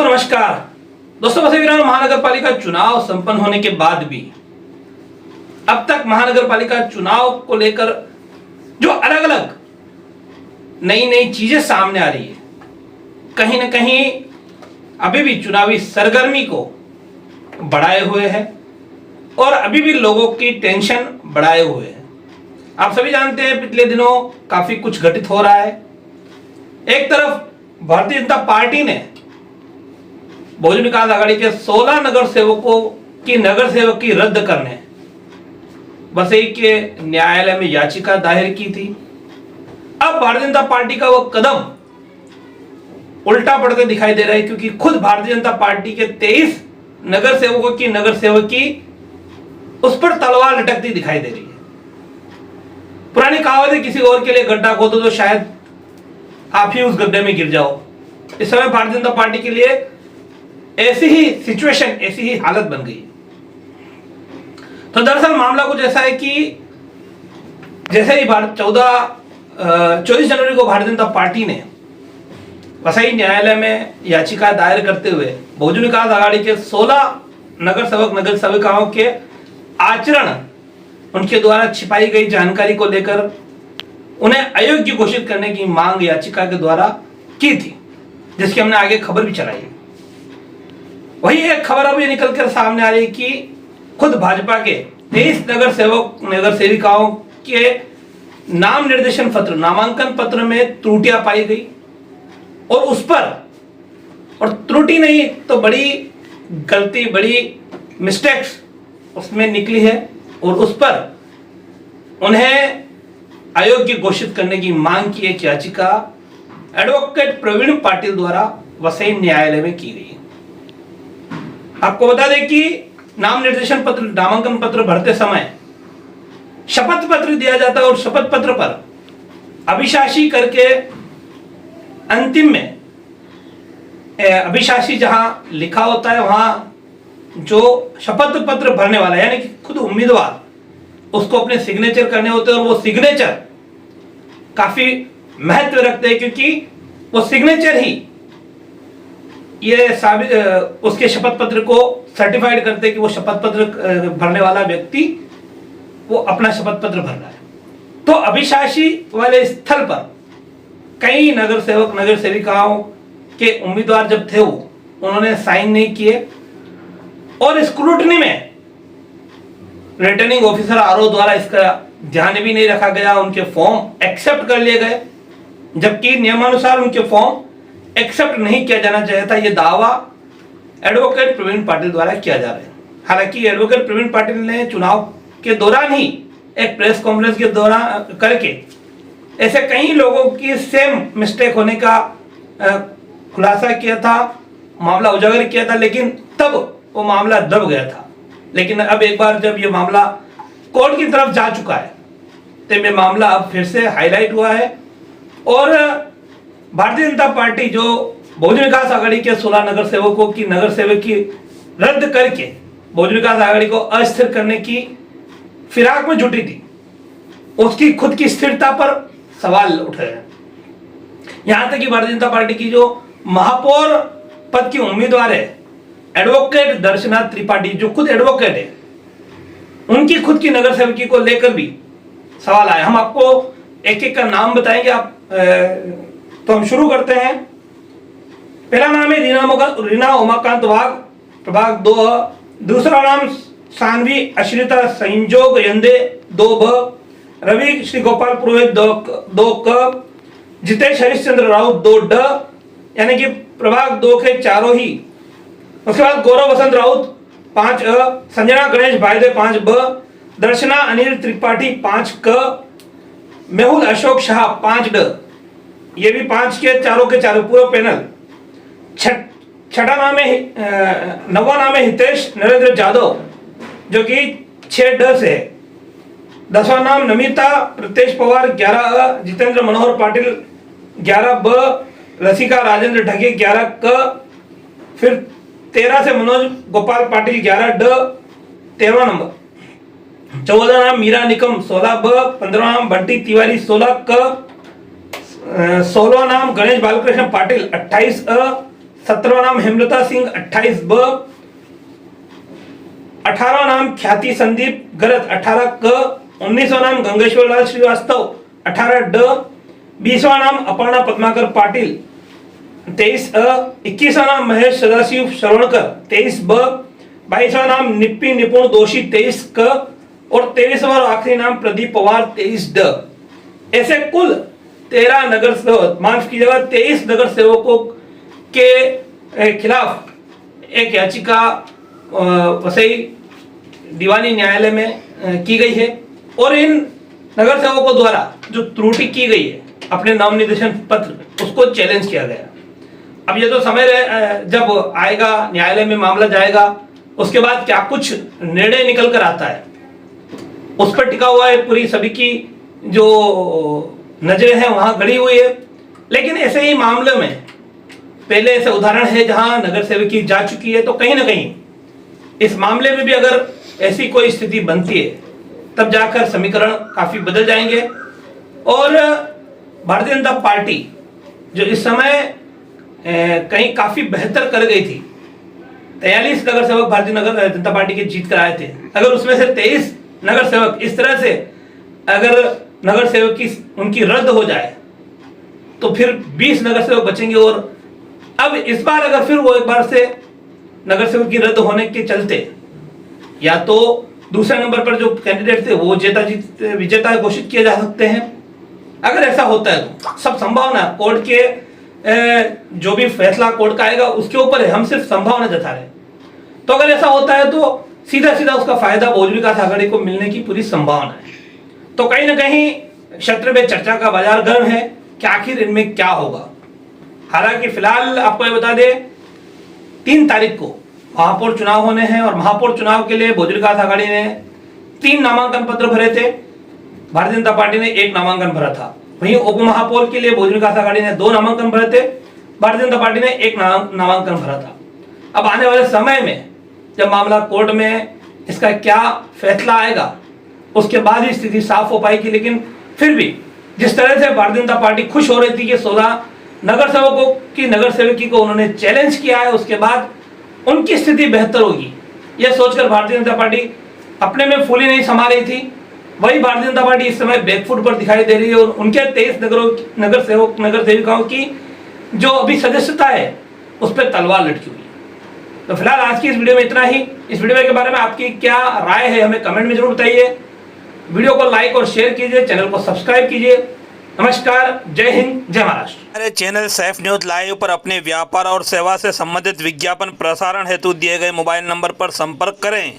नमस्कार दोस्तों, बसई महानगर पालिका चुनाव संपन्न होने के बाद भी अब तक महानगर पालिका चुनाव को लेकर जो अलग अलग नई नई चीजें सामने आ रही है, कहीं ना कहीं अभी भी चुनावी सरगर्मी को बढ़ाए हुए है और अभी भी लोगों की टेंशन बढ़ाए हुए है। आप सभी जानते हैं पिछले दिनों काफी कुछ घटित हो रहा है। एक तरफ भारतीय जनता पार्टी ने बहुजन विकास आघाड़ी के 16 नगर सेवकों की नगर सेवक की रद्द करने बसई के न्यायालय में याचिका दायर की थी। अब भारतीय जनता पार्टी का वो कदम उल्टा पड़ते दिखाई दे रहा है, क्योंकि खुद भारतीय जनता पार्टी के 23 नगर सेवकों की नगर सेवकी उस पर तलवार लटकती दिखाई दे रही है। पुरानी कहावत है, किसी और के लिए गड्ढा खोदो तो शायद आप ही उस गड्ढे में गिर जाओ। इस समय भारतीय जनता पार्टी के लिए ऐसी ही सिचुएशन, ऐसी ही हालत बन गई। तो दरअसल मामला कुछ ऐसा है कि जैसे ही 24 जनवरी को भारतीय जनता पार्टी ने बसई न्यायालय में याचिका दायर करते हुए बहुजन विकास आघाड़ी के 16 नगर सेवक नगर सेविकाओं के आचरण, उनके द्वारा छिपाई गई जानकारी को लेकर उन्हें अयोग्य घोषित करने की मांग याचिका के द्वारा की थी, जिसकी हमने आगे खबर भी चलाई। वही एक खबर अब ये निकल कर सामने आ रही है कि खुद भाजपा के 23 नगर सेवक नगर सेविकाओं के नाम निर्देशन पत्र, नामांकन पत्र में त्रुटियां पाई गई और उस पर, और त्रुटि नहीं तो बड़ी गलती, बड़ी मिस्टेक्स उसमें निकली है और उस पर उन्हें अयोग्य घोषित करने की मांग की एक याचिका एडवोकेट प्रवीण पाटिल द्वारा बसई न्यायालय में की गई। आपको बता दें कि नाम निर्देशन पत्र, नामांकन पत्र भरते समय शपथ पत्र दिया जाता है और शपथ पत्र पर अभिशासी करके अंतिम में अभिशासी जहां लिखा होता है, वहां जो शपथ पत्र भरने वाला यानी कि खुद उम्मीदवार, उसको अपने सिग्नेचर करने होते हैं और वो सिग्नेचर काफी महत्व रखते हैं, क्योंकि वो सिग्नेचर ही ये साबित उसके शपथ पत्र को सर्टिफाइड करते हैं कि वो शपथ पत्र भरने वाला व्यक्ति वो अपना शपथ पत्र भर रहा है। तो अभिशासी वाले स्थल पर कई नगर सेवक नगर सेविकाओं के उम्मीदवार जब थे, वो उन्होंने साइन नहीं किए और स्क्रूटनी में रिटर्निंग ऑफिसर आरओ द्वारा इसका ध्यान भी नहीं रखा गया। उनके फॉर्म एक्सेप्ट कर लिए गए, जबकि नियमानुसार उनके फॉर्म एक्सेप्ट नहीं किया जाना चाहिए था। यह दावा एडवोकेट प्रवीण पाटिल द्वारा किया जा रहा है। हालांकि एडवोकेट प्रवीण पाटिल ने चुनाव के दौरान ही एक प्रेस कॉन्फ्रेंस के दौरान करके ऐसे कई लोगों की सेम मिस्टेक होने का खुलासा किया था, मामला उजागर किया था, लेकिन तब वो मामला दब गया था। लेकिन अब एक बार जब ये मामला कोर्ट की तरफ जा चुका है, तो ये मामला अब फिर से हाईलाइट हुआ है और भारतीय जनता पार्टी जो बहुजन विकास आघाड़ी के 16 नगर सेवकों की नगर सेवक की रद्द करके बहुजन विकास आघाड़ी को अस्थिर करने की फिराक में जुटी थी, उसकी खुद की स्थिरता पर सवाल उठ रहे हैं। यहां तक कि भारतीय जनता पार्टी की जो महापौर पद की उम्मीदवार है एडवोकेट दर्शना त्रिपाठी, जो खुद एडवोकेट है, उनकी खुद की नगर सेवकी को लेकर भी सवाल आए। हम आपको एक एक का नाम बताएंगे, तो हम शुरू करते हैं। पहला नाम है रीना उमाकांत वाघ, प्रभाग 2। दूसरा नाम सानवी अश्रिता संजोग यंदे 2ब, रवि श्री गोपाल पुरोहित 2 क, जितेश हरिश्चंद्र राउत 2 ड, यानी कि प्रभाग 2 के चारों ही। उसके बाद गौरव वसंत राउत 5 अ, संजना गणेश भाईदे 5 ब, दर्शना अनिल त्रिपाठी 5 क, मेहुल अशोक शाह 5 ड, ये भी 5 के चारों पूरा पैनल। छठा नाम है नवा नाम है हितेश नरेंद्र जादव, जो कि 6 ड से है। 10वां नाम नमिता प्रतेश पवार 11 अ, जितेंद्र मनोहर पाटिल 11 ब, रसिका राजेंद्र ढगे 11 क, फिर 13 से मनोज गोपाल पाटिल 11 ड 13वां नंबर। 14 नाम मीरा निकम 16 ब, 15वां नाम बंटी तिवारी 16 क, 16वां नाम गणेश बालकृष्ण पाटिल 28 अ, 17वां नाम हेमलता सिंह 28 ब, 18वां नाम ख्याति संदीप गरत 18 क, 19वां नाम गंगेश्वर लाल श्रीवास्तव 18 ड, 20वां नाम अपर्णा पद्माकर पाटिल 23 अ, 21वां नाम महेश सदाशिव श्रवणकर 23 ब, 22वां नाम निप्पी निपुण दोषी 23 क और 23वां और आखिरी नाम प्रदीप पवार 23 ड। ऐसे कुल 13 नगर सेवक, माफ कीजिएगा 23 नगर सेवकों के खिलाफ एक याचिका वसई दीवानी न्यायालय में की गई है और इन नगर सेवकों द्वारा जो त्रुटि की गई है अपने नाम निर्देशन पत्र उसको चैलेंज किया गया। अब ये तो समय जब आएगा न्यायालय में मामला जाएगा उसके बाद क्या कुछ निर्णय निकल कर आता है उस पर टिका हुआ है, पूरी सभी की जो नजरें हैं वहां गड़ी हुई है। लेकिन ऐसे ही मामले में पहले ऐसे उदाहरण है जहां नगर सेवकी जा चुकी है, तो कहीं ना कहीं इस मामले में भी अगर ऐसी कोई स्थिति बनती है तब जाकर समीकरण काफी बदल जाएंगे और भारतीय जनता पार्टी जो इस समय कहीं काफी बेहतर कर गई थी, 43 नगर सेवक भारतीय जनता पार्टी के जीत कर आए थे, अगर उसमें से 23 नगर सेवक इस तरह से अगर नगर सेवक की उनकी रद्द हो जाए तो फिर 20 नगर सेवक बचेंगे और अब इस बार अगर फिर वो एक बार से नगर सेवक की रद्द होने के चलते या तो दूसरे नंबर पर जो कैंडिडेट थे वो विजेता घोषित किए जा सकते हैं। अगर ऐसा होता है तो सब संभावना कोर्ट के जो भी फैसला कोर्ट का आएगा उसके ऊपर है, हम सिर्फ संभावना जता रहे। तो अगर ऐसा होता है तो सीधा सीधा उसका फायदा बहुजन विकास आघाड़ी को मिलने की पूरी संभावना है। तो कहीं ना कहीं क्षेत्र में चर्चा का बाजार गर्म है कि आखिर इनमें क्या होगा। हालांकि फिलहाल आपको ये बता दें 3 तारीख को महापौर चुनाव होने हैं और महापौर चुनाव के लिए बहुजन विकास आघाड़ी ने 3 नामांकन पत्र भरे थे, भारतीय जनता पार्टी ने 1 नामांकन भरा था। वहीं उप महापौर के लिए बहुजन विकास आघाड़ी ने 2 नामांकन भरे थे, भारतीय जनता पार्टी ने 1 नामांकन भरा था। अब आने वाले समय में जब मामला कोर्ट में इसका क्या फैसला आएगा उसके बाद ही स्थिति साफ हो पाएगी। लेकिन फिर भी जिस तरह से भारतीय जनता पार्टी खुश हो रही थी कि 16 नगर सेवकों की नगर सेवकी को उन्होंने चैलेंज किया है, उसके बाद उनकी स्थिति बेहतर होगी यह सोचकर भारतीय जनता पार्टी अपने में फूली नहीं समा रही थी। वही भारतीय जनता पार्टी इस समय बैकफुट पर दिखाई दे रही है और उनके 23 नगर सेविकाओं की जो अभी सदस्यता है उस पर तलवार लटकी हुई है। तो फिलहाल आज की इस वीडियो में इतना ही। इस वीडियो के बारे में आपकी क्या राय है हमें कमेंट में जरूर बताइए। वीडियो को लाइक और शेयर कीजिए, चैनल को सब्सक्राइब कीजिए। नमस्कार, जय हिंद, जय महाराष्ट्र। हमारे चैनल सैफ न्यूज लाइव पर अपने व्यापार और सेवा से संबंधित विज्ञापन प्रसारण हेतु दिए गए मोबाइल नंबर पर संपर्क करें।